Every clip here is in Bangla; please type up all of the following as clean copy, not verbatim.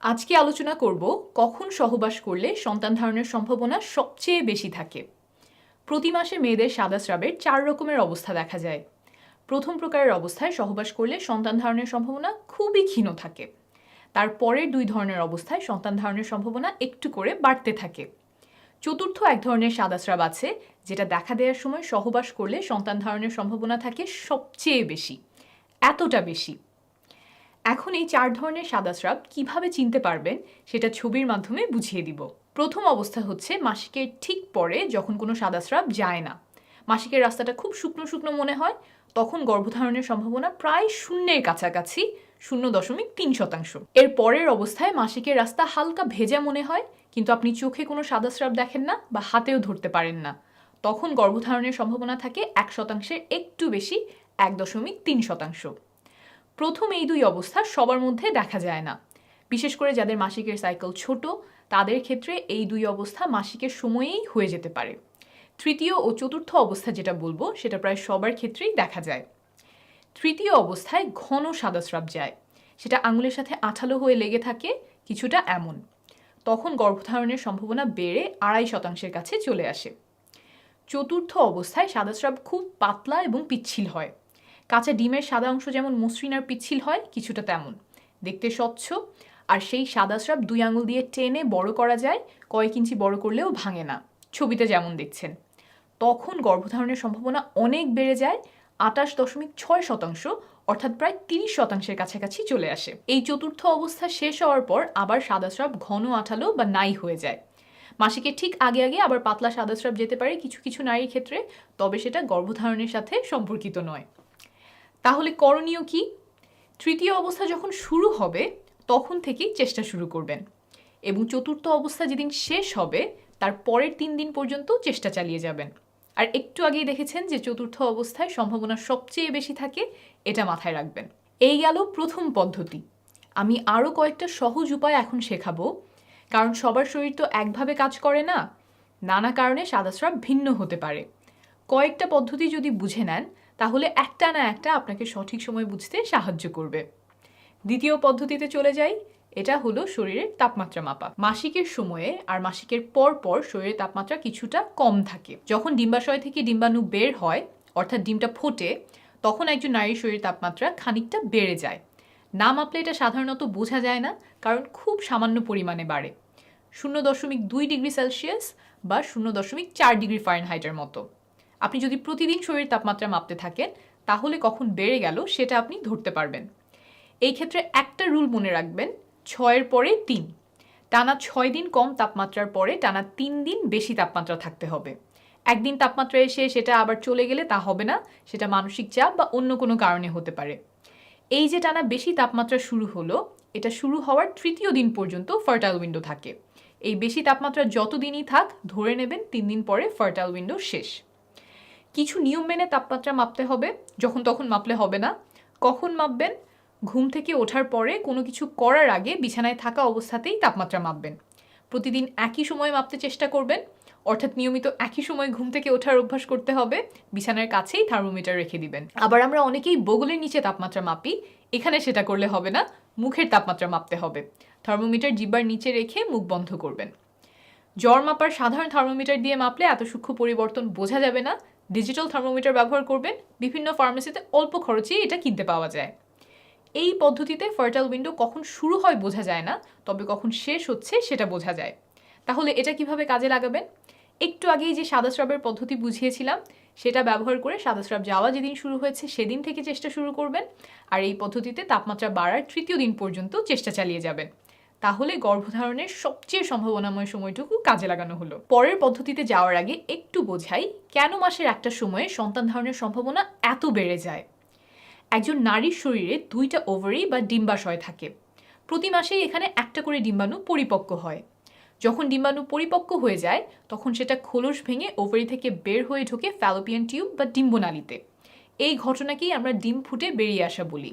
আজকে আলোচনা করব কখন সহবাস করলে সন্তান ধারণের সম্ভাবনা সবচেয়ে বেশি থাকে। প্রতি মাসে মেয়েদের সাদা স্রাবের 4 রকমের অবস্থা দেখা যায়। প্রথম প্রকারের অবস্থায় সহবাস করলে সন্তান ধারণের সম্ভাবনা খুবই ক্ষীণ থাকে। তার পরের 2 ধরনের অবস্থায় সন্তান ধারণের সম্ভাবনা একটু করে বাড়তে থাকে। চতুর্থ এক ধরনের সাদা স্রাব আছে, যেটা দেখা দেওয়ার সময় সহবাস করলে সন্তান ধারণের সম্ভাবনা থাকে সবচেয়ে বেশি, এতটা বেশি। এখন এই 4 ধরনের সাদা স্রাব কিভাবে চিনতে পারবেন সেটা ছবির মাধ্যমে বুঝিয়ে দিব। প্রথম অবস্থা হচ্ছে মাসিকের ঠিক পরে যখন কোনো সাদা স্রাব যায় না, মাসিকের রাস্তাটা খুব শুকনো শুকনো মনে হয়, তখন গর্ভধারণের সম্ভাবনা প্রায় শূন্যের কাছাকাছি, 0.3%। এর পরের অবস্থায় মাসিকের রাস্তা হালকা ভেজা মনে হয়, কিন্তু আপনি চোখে কোনো সাদা স্রাব দেখেন না বা হাতেও ধরতে পারেন না, তখন গর্ভধারণের সম্ভাবনা থাকে 1%-এর একটু বেশি, 1.3%। প্রথম এই 2 অবস্থা সবার মধ্যে দেখা যায় না, বিশেষ করে যাদের মাসিকের সাইকেল ছোট, তাদের ক্ষেত্রে এই 2 অবস্থা মাসিকের সময়েই হয়ে যেতে পারে। তৃতীয় ও চতুর্থ অবস্থা যেটা বলবো সেটা প্রায় সবার ক্ষেত্রেই দেখা যায়। তৃতীয় অবস্থায় ঘন সাদা স্রাব যায়, সেটা আঙুলের সাথে আঠালো হয়ে লেগে থাকে, কিছুটা এমন। তখন গর্ভধারণের সম্ভাবনা বেড়ে 2.5%-এর কাছে চলে আসে। চতুর্থ অবস্থায় সাদা স্রাব খুব পাতলা এবং পিচ্ছিল হয়, কাঁচা ডিমের সাদা অংশ যেমন মসৃণ আর পিচ্ছিল হয়, কিছুটা তেমন দেখতে স্বচ্ছ। আর সেই সাদা স্রাব 2 আঙুল দিয়ে টেনে বড় করা যায়, কয়েক ইঞ্চি বড় করলেও ভাঙে না, ছবিতে যেমন দেখছেন। তখন গর্ভধারণের সম্ভাবনা অনেক বেড়ে যায়, 28.6%, অর্থাৎ প্রায় 30%-এর কাছাকাছি চলে আসে। এই চতুর্থ অবস্থা শেষ হওয়ার পর আবার সাদা স্রাব ঘন আঠালো বা নাই হয়ে যায়। মাসিকের ঠিক আগে আগে আবার পাতলা সাদা স্রাব যেতে পারে কিছু কিছু নারীর ক্ষেত্রে, তবে সেটা গর্ভধারণের সাথে সম্পর্কিত নয়। তাহলে করণীয় কি? তৃতীয় অবস্থা যখন শুরু হবে তখন থেকেই চেষ্টা শুরু করবেন, এবং চতুর্থ অবস্থা যেদিন শেষ হবে তার পরের 3 দিন পর্যন্ত চেষ্টা চালিয়ে যাবেন। আর একটু আগেই দেখেছেন যে চতুর্থ অবস্থায় সম্ভাবনা সবচেয়ে বেশি থাকে, এটা মাথায় রাখবেন। এই গেল প্রথম পদ্ধতি। আমি আরও কয়েকটা সহজ উপায় এখন শেখাবো, কারণ সবার শরীর তো একভাবে কাজ করে না, নানা কারণে সাদা স্রাব ভিন্ন হতে পারে। কয়েকটা পদ্ধতি যদি বুঝে নেন তাহলে একটা না একটা আপনাকে সঠিক সময় বুঝতে সাহায্য করবে। দ্বিতীয় পদ্ধতিতে চলে যাই, এটা হলো শরীরের তাপমাত্রা মাপা। মাসিকের সময়ে আর মাসিকের পর পর শরীরের তাপমাত্রা কিছুটা কম থাকে। যখন ডিম্বাশয় থেকে ডিম্বাণু বের হয়, অর্থাৎ ডিমটা ফোটে, তখন একজন নারীর শরীরের তাপমাত্রা খানিকটা বেড়ে যায়। না মাপলে এটা সাধারণত বোঝা যায় না, কারণ খুব সামান্য পরিমাণে বাড়ে, 0.2 ডিগ্রি সেলসিয়াস বা 0.4 ডিগ্রি ফারেনহাইটের মতো। আপনি যদি প্রতিদিন শরীরের তাপমাত্রা মাপতে থাকেন তাহলে কখন বেড়ে গেল সেটা আপনি ধরতে পারবেন। এই ক্ষেত্রে একটা রুল মনে রাখবেন, 6-এর পরে 3, টানা 6 দিন কম তাপমাত্রার পরে টানা 3 দিন বেশি তাপমাত্রা থাকতে হবে। একদিন তাপমাত্রা এসে সেটা আবার চলে গেলে তা হবে না, সেটা মানসিক চাপ বা অন্য কোনো কারণে হতে পারে। এই যে টানা বেশি তাপমাত্রা শুরু হলো, এটা শুরু হওয়ার তৃতীয় দিন পর্যন্ত ফার্টাইল উইন্ডো থাকে। এই বেশি তাপমাত্রা যত দিনই থাক, ধরে নেবেন 3 দিন পরে ফার্টাইল উইন্ডো শেষ। কিছু নিয়ম মেনে তাপমাত্রা মাপতে হবে, যখন তখন মাপলে হবে না। কখন মাপবেন? ঘুম থেকে ওঠার পরে কোনো কিছু করার আগে বিছানায় থাকা অবস্থাতেই তাপমাত্রা মাপবেন। প্রতিদিন একই সময় মাপতে চেষ্টা করবেন, অর্থাৎ নিয়মিত একই সময় ঘুম থেকে ওঠার অভ্যাস করতে হবে। বিছানার কাছেই থার্মোমিটার রেখে দিবেন। আবার আমরা অনেকেই বগলের নিচে তাপমাত্রা মাপি, এখানে সেটা করলে হবে না, মুখের তাপমাত্রা মাপতে হবে। থার্মোমিটার জিহ্বার নিচে রেখে মুখ বন্ধ করবেন। জ্বর মাপার সাধারণ থার্মোমিটার দিয়ে মাপলে এত সূক্ষ্ম পরিবর্তন বোঝা যাবে না, ডিজিটাল থার্মোমিটার ব্যবহার করবেন। বিভিন্ন ফার্মেসিতে অল্প খরচেই এটা কিনতে পাওয়া যায়। এই পদ্ধতিতে ফার্টাইল উইন্ডো কখন শুরু হয় বোঝা যায় না, তবে কখন শেষ হচ্ছে সেটা বোঝা যায়। তাহলে এটা কিভাবে কাজে লাগাবেন? একটু আগেই যে সাদা স্রাবের পদ্ধতি বুঝিয়েছিলাম সেটা ব্যবহার করে সাদা স্রাব যাওয়া যেদিন শুরু হয়েছে সেদিন থেকে চেষ্টা শুরু করবেন, আর এই পদ্ধতিতে তাপমাত্রা বাড়ার তৃতীয় দিন পর্যন্ত চেষ্টা চালিয়ে যাবেন। তাহলে গর্ভধারণের সবচেয়ে সম্ভাবনাময় সময়টুকু কাজে লাগানো হলো। পরের পদ্ধতিতে যাওয়ার আগে একটু বোঝাই কেন মাসের একটা সময়ে সন্তান ধারণের সম্ভাবনা এত বেড়ে যায়। একজন নারীর শরীরে 2টা ওভারি বা ডিম্বাশয় থাকে। প্রতি মাসেই এখানে একটা করে ডিম্বাণু পরিপক্ক হয়। যখন ডিম্বাণু পরিপক্ক হয়ে যায় তখন সেটা খোলস ভেঙে ওভারি থেকে বের হয়ে ঢোকে ফ্যালোপিয়ান টিউব বা ডিম্বনালীতে। এই ঘটনাকেই আমরা ডিম ফুটে বেরিয়ে আসা বলি।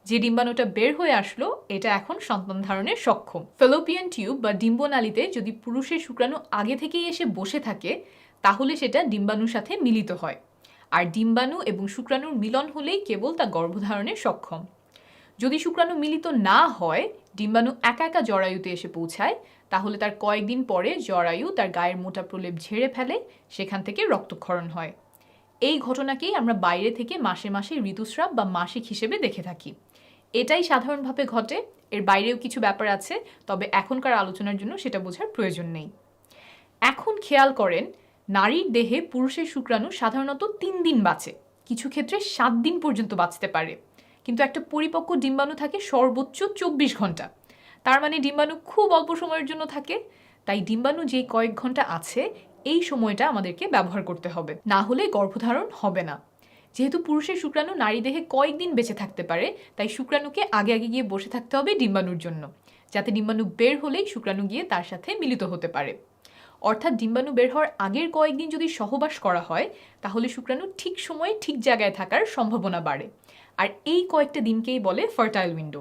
যে ডিম্বাণুটা বের হয়ে আসলো এটা এখন সন্তান ধারণে সক্ষম। ফ্যালোপিয়ান টিউব বা ডিম্বনালীতে যদি পুরুষের শুক্রাণু আগে থেকেই এসে বসে থাকে তাহলে সেটা ডিম্বাণুর সাথে মিলিত হয়, আর ডিম্বাণু এবং শুক্রাণুর মিলন হলেই কেবল তা গর্ভধারণে সক্ষম। যদি শুক্রাণু মিলিত না হয়, ডিম্বাণু একা একা জরায়ুতে এসে পৌঁছায়, তাহলে তার কয়েকদিন পরে জরায়ু তার গায়ের মোটা প্রলেপ ঝেড়ে ফেলে, সেখান থেকে রক্তক্ষরণ হয়। এই ঘটনাকেই আমরা বাইরে থেকে মাসে মাসে ঋতুস্রাব বা মাসিক হিসেবে দেখে থাকি। এটাই সাধারণভাবে ঘটে, এর বাইরেও কিছু ব্যাপার আছে, তবে এখনকার আলোচনার জন্য সেটা বোঝার প্রয়োজন নেই। এখন খেয়াল করেন, নারীর দেহে পুরুষের শুক্রাণু সাধারণত 3 দিন বাঁচে, কিছু ক্ষেত্রে 7 দিন পর্যন্ত বাঁচতে পারে, কিন্তু একটা পরিপক্ক ডিম্বাণু থাকে সর্বোচ্চ 24 ঘন্টা। তার মানে ডিম্বাণু খুব অল্প সময়ের জন্য থাকে। তাই ডিম্বাণু যে কয়েক ঘন্টা আছে, এই সময়টা আমাদেরকে ব্যবহার করতে হবে, না হলে গর্ভধারণ হবে না। যেহেতু পুরুষের শুক্রাণু নারী দেহে কয়েকদিন বেঁচে থাকতে পারে, তাই শুক্রাণুকে আগে আগে গিয়ে বসে থাকতে হবে ডিম্বাণুর জন্য, যাতে ডিম্বাণু বের হলেই শুক্রাণু গিয়ে তার সাথে মিলিত হতে পারে। অর্থাৎ ডিম্বাণু বের হওয়ার আগের কয়েকদিন যদি সহবাস করা হয়, তাহলে শুক্রাণু ঠিক সময়ে ঠিক জায়গায় থাকার সম্ভাবনা বাড়ে। আর এই কয়েকটা দিনকেই বলে ফার্টাইল উইন্ডো।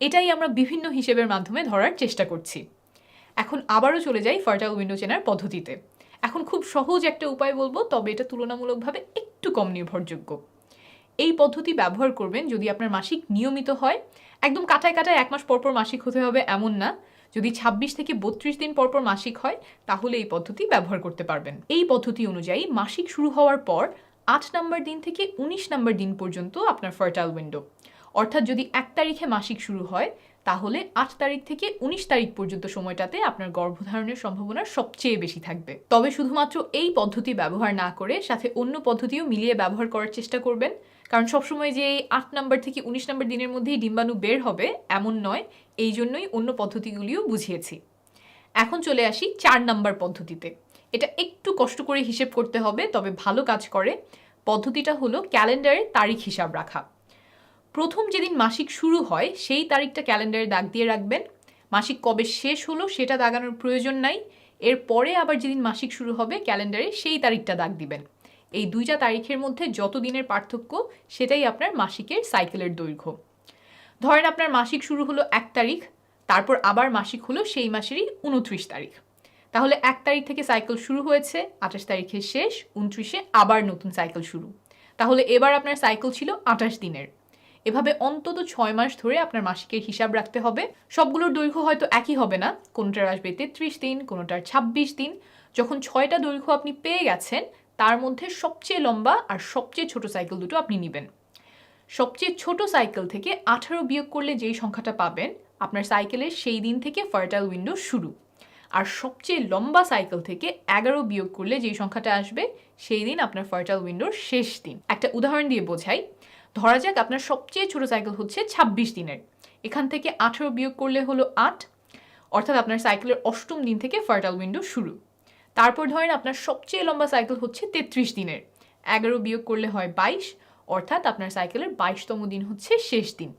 এটাই আমরা বিভিন্ন হিসেবের মাধ্যমে ধরার চেষ্টা করছি। এখন আবারও চলে যাই ফার্টাইল উইন্ডো চেনার পদ্ধতিতে। এখন খুব সহজ একটা উপায় বলবো, তবে এটা তুলনামূলকভাবে একটু কম নির্ভরযোগ্য। এই পদ্ধতি ব্যবহার করবেন যদি আপনার মাসিক নিয়মিত হয়। একদম কাটায় কাটায় 1 মাস পরপর মাসিক হতে হবে এমন না। যদি 26 থেকে 32 দিন পরপর মাসিক হয়, তাহলে এই পদ্ধতি ব্যবহার করতে পারবেন। এই পদ্ধতি অনুযায়ী মাসিক শুরু হওয়ার পর 8 নম্বর দিন থেকে 19 নম্বর দিন পর্যন্ত আপনার ফার্টাইল উইন্ডো। অর্থাৎ যদি 1 তারিখে মাসিক শুরু হয়, তাহলে 8 তারিখ থেকে 19 তারিখ পর্যন্ত সময়টাতে আপনার গর্ভধারণের সম্ভাবনা সবচেয়ে বেশি থাকবে। তবে শুধুমাত্র এই পদ্ধতি ব্যবহার না করে সাথে অন্য পদ্ধতিও মিলিয়ে ব্যবহার করার চেষ্টা করবেন, কারণ সবসময় যে 8 নম্বর থেকে 19 নম্বর দিনের মধ্যেই ডিম্বাণু বের হবে এমন নয়। এই জন্যই অন্য পদ্ধতিগুলিও বুঝিয়েছি। এখন চলে আসি 4 নম্বর পদ্ধতিতে। এটা একটু কষ্ট করে হিসেব করতে হবে, তবে ভালো কাজ করে। পদ্ধতিটা হলো ক্যালেন্ডারে তারিখ হিসাব রাখা। প্রথম যেদিন মাসিক শুরু হয় সেই তারিখটা ক্যালেন্ডারে দাগ দিয়ে রাখবেন। মাসিক কবে শেষ হলো সেটা দাগানোর প্রয়োজন নাই। এরপরে আবার যেদিন মাসিক শুরু হবে ক্যালেন্ডারে সেই তারিখটা দাগ দিবেন। এই দুইটা তারিখের মধ্যে যত দিনের পার্থক্য, সেটাই আপনার মাসিকের সাইকেলের দৈর্ঘ্য। ধরেন আপনার মাসিক শুরু হলো 1 তারিখ, তারপর আবার মাসিক হলো সেই মাসেরই 29 তারিখ। তাহলে 1 তারিখ থেকে সাইকেল শুরু হয়েছে, 28 তারিখে শেষ, 29-এ আবার নতুন সাইকেল শুরু। তাহলে এবার আপনার সাইকেল ছিল 28 দিনের। এভাবে অন্তত 6 মাস ধরে আপনার মাসিকের হিসাব রাখতে হবে। সবগুলোর দৈর্ঘ্য হয়তো একই হবে না, কোনোটার আসবে 33 দিন, কোনোটার 26 দিন। যখন 6টা দৈর্ঘ্য আপনি পেয়ে গেছেন, তার মধ্যে সবচেয়ে লম্বা আর সবচেয়ে ছোট সাইকেল দুটো আপনি নেবেন। সবচেয়ে ছোট সাইকেল থেকে 18 বিয়োগ করলে যেই সংখ্যাটা পাবেন, আপনার সাইকেলের সেই দিন থেকে ফার্টাইল উইন্ডো শুরু। আর সবচেয়ে লম্বা সাইকেল থেকে 11 বিয়োগ করলে যেই সংখ্যাটা আসবে, সেই দিন আপনার ফার্টাইল উইন্ডোর শেষ দিন। একটা উদাহরণ দিয়ে বোঝাই। ধরা যাক আপনার সবচেয়ে ছোট সাইকেল হচ্ছে 26 দিনের। এখান থেকে 18 বিয়োগ করলে হলো 8, অর্থাৎ আপনার সাইকেলের 8ম দিন থেকে ফার্টাইল উইন্ডো শুরু। তারপর ধরেন আপনার সবচেয়ে লম্বা সাইকেল হচ্ছে 33 দিনের। 11 বিয়োগ করলে হয় 22, অর্থাৎ আপনার সাইকেলের 22তম দিন হচ্ছে শেষ দিন।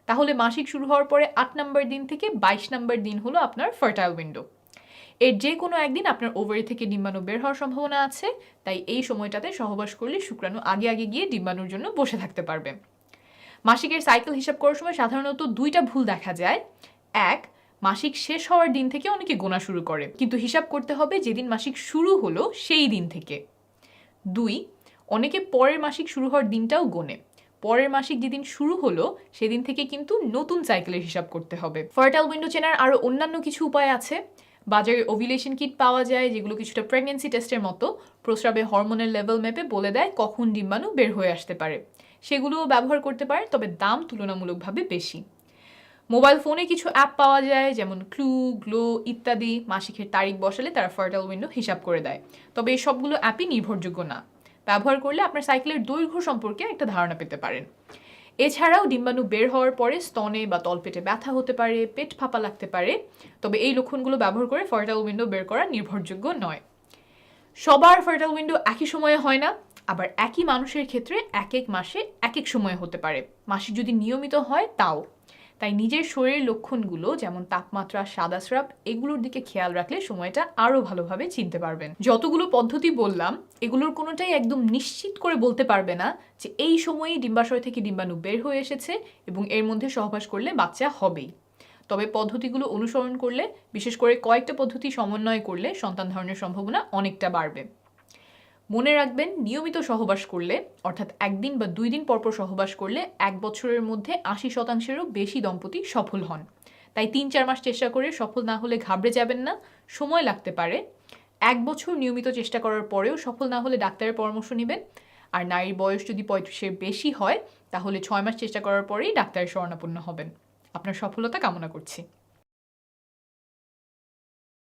তাহলে মাসিক শুরু হওয়ার পরে 8 নম্বর দিন থেকে 22 নম্বর দিন হলো আপনার ফার্টাইল উইন্ডো। এর যে কোনো একদিন আপনার ওভারি থেকে ডিম্বাণু বের হওয়ার সম্ভাবনা আছে, তাই এই সময়টাতে সহবাস করলে শুক্রাণু আগে আগে গিয়ে ডিম্বাণুর জন্য বসে থাকতে পারবে। মাসিকের সাইকেল হিসাব করার সময় সাধারণত 2টা ভুল দেখা যায়। 1, মাসিক শেষ হওয়ার দিন থেকে অনেকে গোনা শুরু করে, কিন্তু হিসাব করতে হবে যেদিন মাসিক শুরু হলো সেই দিন থেকে। 2, অনেকে পরের মাসিক শুরু হওয়ার দিনটাও গোনে। পরের মাসিক যেদিন শুরু হলো সেদিন থেকে কিন্তু নতুন সাইকেলের হিসাব করতে হবে। ফার্টাইল উইন্ডো চেনার আরও অন্যান্য কিছু উপায় আছে। বাজারে ওভিলেশন কিট পাওয়া যায়, যেগুলো কিছুটা প্রেগনেন্সি টেস্টের মতো প্রস্রাবে হরমোনের লেভেল মেপে বলে দেয় কখন ডিম্বাণু বের হয়ে আসতে পারে। সেগুলোও ব্যবহার করতে পারেন, তবে দাম তুলনামূলকভাবে বেশি। মোবাইল ফোনে কিছু অ্যাপ পাওয়া যায়, যেমন ক্লু, গ্লো ইত্যাদি। মাসিকের তারিখ বসালে তারা ফার্টাইল উইন্ডো হিসাব করে দেয়, তবে এই সবগুলো অ্যাপই নির্ভরযোগ্য না। ব্যবহার করলে আপনার সাইকেলের দৈর্ঘ্য সম্পর্কে একটা ধারণা পেতে পারেন। এছাড়াও ডিম্বাণু বের হওয়ার পরে স্তনে বা তলপেটে ব্যথা হতে পারে, পেট ফাঁপা লাগতে পারে, তবে এই লক্ষণগুলো ব্যবহার করে ফার্টাইল উইন্ডো বের করা নির্ভরযোগ্য নয়। সবার ফার্টাইল উইন্ডো একই সময়ে হয় না, আবার একই মানুষের ক্ষেত্রে এক এক মাসে এক এক সময়ে হতে পারে। মাসিক যদি নিয়মিত হয় তাও। তাই নিজের শরীরের লক্ষণগুলো যেমন তাপমাত্রা, সাদাস্রাব, এগুলোর দিকে খেয়াল রাখলে সময়টা আরও ভালোভাবে চিনতে পারবেন। যতগুলো পদ্ধতি বললাম, এগুলোর কোনোটাই একদম নিশ্চিত করে বলতে পারবে না যে এই সময়েই ডিম্বাশয় থেকে ডিম্বাণু বের হয়ে এসেছে এবং এর মধ্যে সহবাস করলে বাচ্চা হবেই। তবে পদ্ধতিগুলো অনুসরণ করলে, বিশেষ করে কয়েকটা পদ্ধতি সমন্বয় করলে সন্তান ধারণের সম্ভাবনা অনেকটা বাড়বে। মনে রাখবেন, নিয়মিত সহবাস করলে, অর্থাৎ 1 দিন বা 2 দিন পরপর সহবাস করলে 1 বছরের মধ্যে 80%-এরও বেশি দম্পতি সফল হন। তাই ৩-৪ মাস চেষ্টা করে সফল না হলে ঘাবড়ে যাবেন না, সময় লাগতে পারে। ১ বছর নিয়মিত চেষ্টা করার পরেও সফল না হলে ডাক্তারের পরামর্শ নিবেন। আর নারীর বয়স যদি ৩৫-এর বেশি হয় তাহলে ৬ মাস চেষ্টা করার পরেই ডাক্তারের শরণাপন্ন হবেন। আপনার সফলতা কামনা করছি।